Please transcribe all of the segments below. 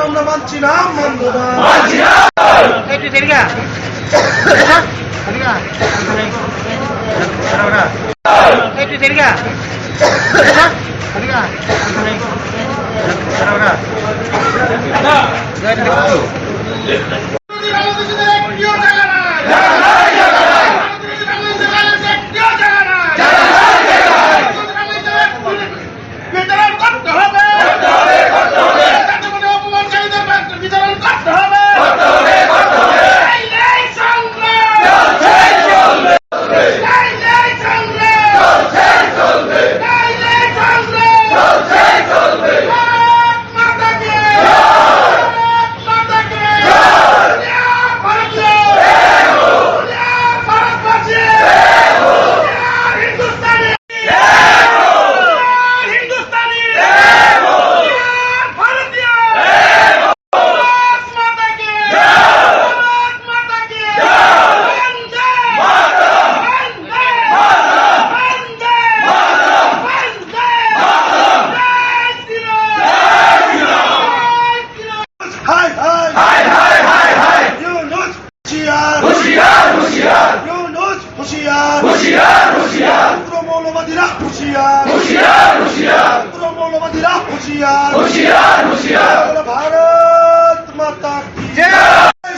আমরা মানছি না, মানব না। একটু সেদিকে একটু সেদিকে भारत माता की जय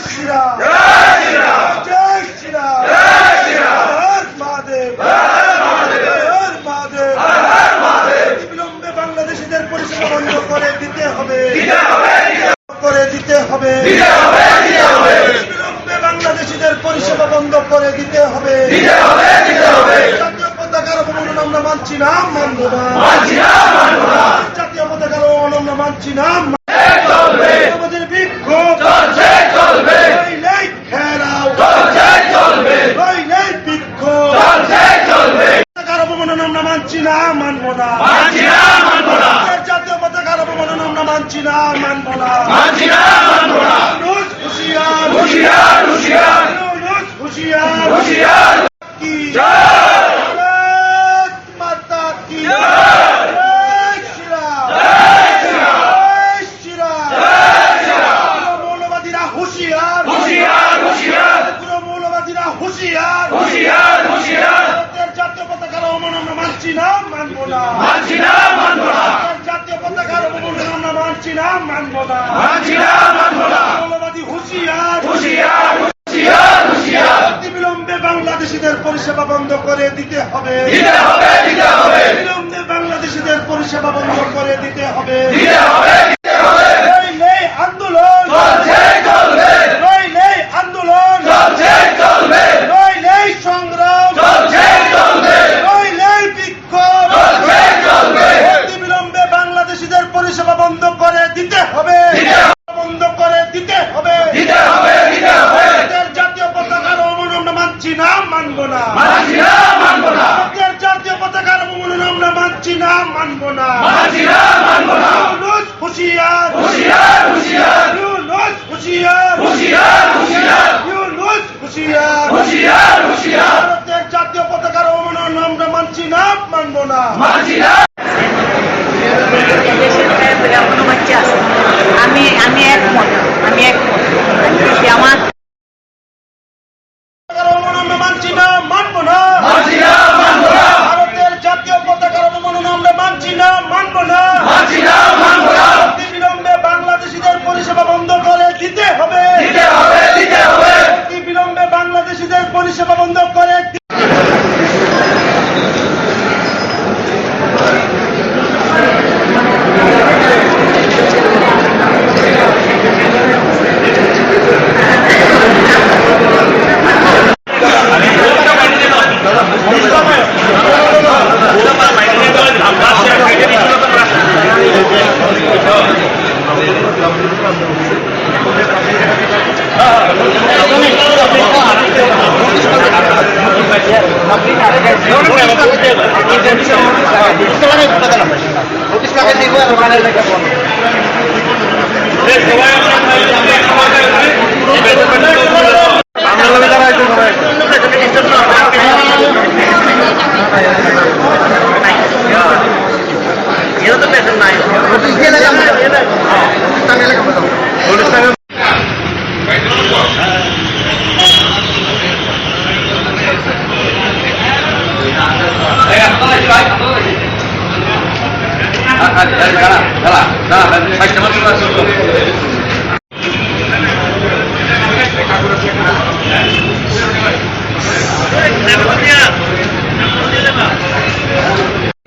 श्री राम, जय श्री राम, जय श्री राम, जय श्री राम, हर महादेव, हर महादेव, हर महादेव। বিলম্বে বাংলাদেশিদের পরিষেবা বন্ধ করে দিতে হবে, করে দিতে হবে, বিলম্বে বাংলাদেশিদের পরিষেবা বন্ধ করে দিতে হবে। জাতীয় পতাকার অবমাননা আমরা মানছি না, মানব না। জাতীয় পতাকার অবমাননা আমরা মানছি না। আমাদের বিক্ষোভ নইলেই ঘেরাও, নইলেই বিক্ষোভ। পতাকার অবমাননা আমরা মানছি না, মানব না। জাতীয় পতাকার অবমাননা আমরা মানছি না, মানব না। হুঁশিয়ার, হুঁশিয়ার, হুঁশিয়ার কি ভারত মাতা কি জয় শ্রী রাম, জয় শ্রী রাম। মৌলবাদীরা হুঁশিয়ার, মৌলবাদীরা হুঁশিয়ার। ভারতের জাতীয় পতাকার অবমাননা আমরা মানছি না, মানব না। জাতীয় পতাকার অবমাননা আমরা মানছি না, মানব না। মৌলবাদী হুঁশিয়ার, বিলম্বে বাংলাদেশিদের পরিষেবা বন্ধ করে দিতে হবে, বিলম্বে বাংলাদেশিদের পরিষেবা বন্ধ করে দিতে হবে। নইলে আন্দোলন, নইলে আন্দোলন, নইলে সংগ্রাম, নইলে বিক্ষোভ। বিলম্বে বাংলাদেশিদের পরিষেবা বন্ধ করে দিতে হবে, বন্ধ করে দিতে হবে। জাতীয় পতাকার অবমাননা আমরা মানছি না, মানব না। জাতীয় পতাকার অবমাননা আমরা মানছি না, মানব না। হুঁশিয়ার, ভারতের জাতীয় পতাকার অবমাননা আমরা মানছি না, মানব না। আমি একমত আমার আমরা মানছি না, মানব না। ভারতের জাতীয় পতাকার অবমাননা আমরা মানছি না, মানব না। বিলম্বে বাংলাদেশিদের পরিষেবা বন্ধ করে দিতে হবে, বিলম্বে বাংলাদেশিদের পরিষেবা বন্ধ করে Ini tuh pesan naik.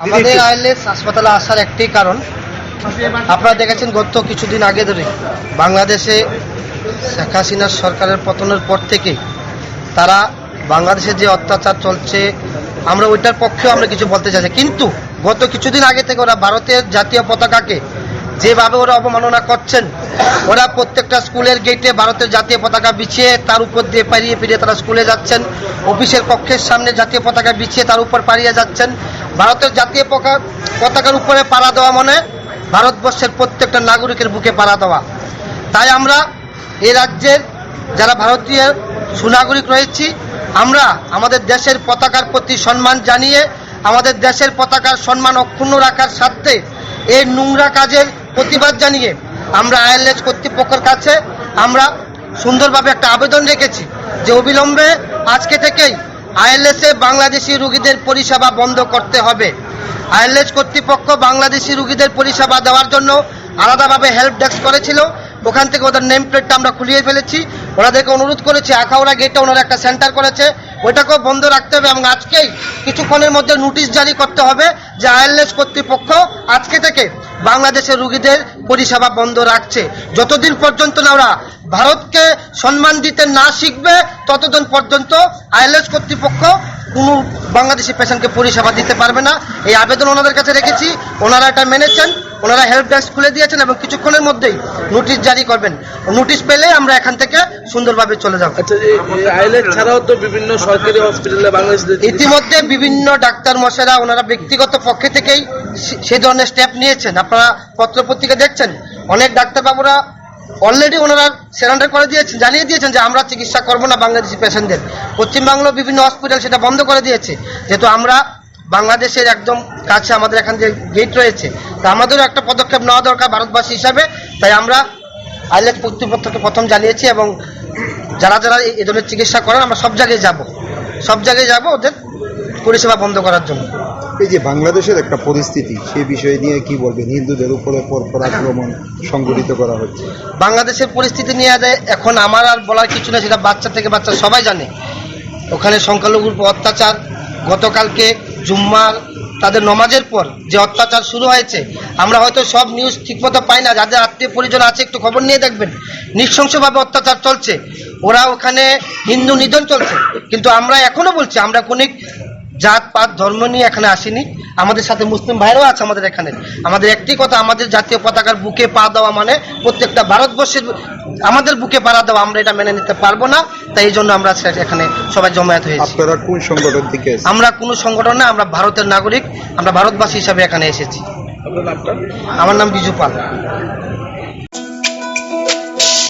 আমাদের আইএলএস হাসপাতালে আসার একটি কারণ, আপনারা দেখেছেন গত কিছুদিন আগে ধরে বাংলাদেশে শেখ হাসিনার সরকারের পতনের পর থেকে তারা বাংলাদেশে যে অত্যাচার চলছে আমরা ওইটার পক্ষেও আমরা কিছু বলতে চাইছি, কিন্তু গত কিছুদিন আগে থেকে ওরা ভারতের জাতীয় পতাকাকে যেভাবে ওরা অবমাননা করছেন, ওরা প্রত্যেকটা স্কুলের গেটে ভারতের জাতীয় পতাকা বিছিয়ে তার উপর দিয়ে পাড়িয়ে পিড়িয়ে তারা স্কুলে যাচ্ছেন, অফিসের কক্ষের সামনে জাতীয় পতাকা বিছিয়ে তার উপর পাড়িয়ে যাচ্ছেন। ভারতের জাতীয় পতাকার উপরে পাড়া দেওয়া মানে ভারতবর্ষের প্রত্যেকটা নাগরিকের বুকে পাড়া দেওয়া। তাই আমরা এই রাজ্যের যারা ভারতীয় সুনাগরিক রয়েছি, আমরা আমাদের দেশের পতাকার প্রতি সম্মান জানিয়ে আমাদের দেশের পতাকার সম্মান অক্ষুণ্ণ রাখার স্বার্থে এই নোংরা কাজের প্রতিবাদ জানিয়ে আমরা আইএলএস কর্তৃপক্ষের কাছে আমরা সুন্দরভাবে একটা আবেদন রেখেছি যে অবিলম্বে আজকে থেকেই আইএলএসে বাংলাদেশি রোগীদের পরিষেবা বন্ধ করতে হবে। আইএলএস কর্তৃপক্ষ বাংলাদেশি রোগীদের পরিষেবা দেওয়ার জন্য আলাদাভাবে হেল্প ডেস্ক করেছিল, ওখান থেকে ওদের নেম প্লেটটা আমরা খুলিয়ে ফেলেছি। ওনাদেরকে অনুরোধ করেছি আখাউড়া গেটে ওনারা একটা সেন্টার করেছে, ওইটাকেও বন্ধ রাখতে হবে এবং আজকেই কিছুক্ষণের মধ্যে নোটিশ জারি করতে হবে যে আইএলএস কর্তৃপক্ষ আজকে থেকে বাংলাদেশের রোগীদের পরিষেবা বন্ধ রাখছে। যতদিন পর্যন্ত না ওরা ভারতকে সম্মান দিতে না শিখবে ততদিন পর্যন্ত আইএলএস কর্তৃপক্ষ কোনো বাংলাদেশি পেশেন্টকে পরিষেবা দিতে পারবে না। এই আবেদন ওনাদের কাছে রেখেছি, ওনারা এটা মেনেছেন, ওনারা হেল্প ডেস্ক খুলে দিয়েছেন এবং কিছুক্ষণের মধ্যেই নোটিশ জারি করবেন। নোটিশ পেলে আমরা এখান থেকে সুন্দরভাবে চলে যাব। আচ্ছা, আইএলএস ছাড়াও তো বিভিন্ন সরকারি হসপিটালে বাংলাদেশে ইতিমধ্যে বিভিন্ন ডাক্তার মশাইরা ওনারা ব্যক্তিগত পক্ষে থেকেই সেই ধরনের স্টেপ নিয়েছেন। আপনারা পত্রপত্রিকা দেখছেন, অনেক ডাক্তারবাবুরা অলরেডি ওনারা সারেন্ডার করে দিয়েছেন, জানিয়ে দিয়েছেন যে আমরা চিকিৎসা করবো না বাংলাদেশি পেশেন্টদের। পশ্চিমবাংলার বিভিন্ন হসপিটাল সেটা বন্ধ করে দিয়েছে, যেহেতু আমরা বাংলাদেশের একদম কাছে আমাদের এখান যে গেট রয়েছে, তা আমাদেরও একটা পদক্ষেপ নেওয়া দরকার ভারতবাসী হিসাবে। তাই আমরা আইএলএস কর্তৃপক্ষকে প্রথম জানিয়েছি এবং যারা যারা এই ধরনের চিকিৎসা করেন আমরা সব জায়গায় যাব ওদের পরিষেবা বন্ধ করার জন্য। এই যে বাংলাদেশের একটা পরিস্থিতি, সেই বিষয় নিয়ে কি বলবেন? হিন্দুদের উপরে পরপর আক্রমণ সংঘটিত করা হচ্ছে। বাংলাদেশের পরিস্থিতি নিয়ে এখন আমার আর বলার কিছু না, সেটা বাচ্চা থেকে বাচ্চা সবাই জানে। ওখানে সংখ্যালঘুর উপর অত্যাচার, গতকালকে জুম্মার তাদের নমাজের পর যে অত্যাচার শুরু হয়েছে, আমরা হয়তো সব নিউজ ঠিকমতো পাই না, যাদের আত্মীয় পরিজন আছে একটু খবর নিয়ে দেখবেন। নৃশংসভাবে অত্যাচার চলছে, ওরা ওখানে হিন্দু নিধন চলছে। কিন্তু আমরা এখনো বলছি আমরা কোনো জাত পাত ধর্ম নিয়ে এখানে আসিনি, আমাদের সাথে মুসলিম ভাইরাও আছে আমাদের এখানে। আমাদের একটি কথা, আমাদের জাতীয় পতাকার বুকে পা দেওয়া মানে প্রত্যেকটা ভারতবর্ষের আমাদের বুকে পাড়া দেওয়া, আমরা এটা মেনে নিতে পারবো না। তাই এই জন্য আমরা এখানে সবাই জমায়েত হয়েছি। আপনারা কোন সংগঠন থেকে? আমরা কোনো সংগঠন না, আমরা ভারতের নাগরিক, আমরা ভারতবাসী হিসাবে এখানে এসেছি। আপনার নামটা? আমার নাম বিজু পাল।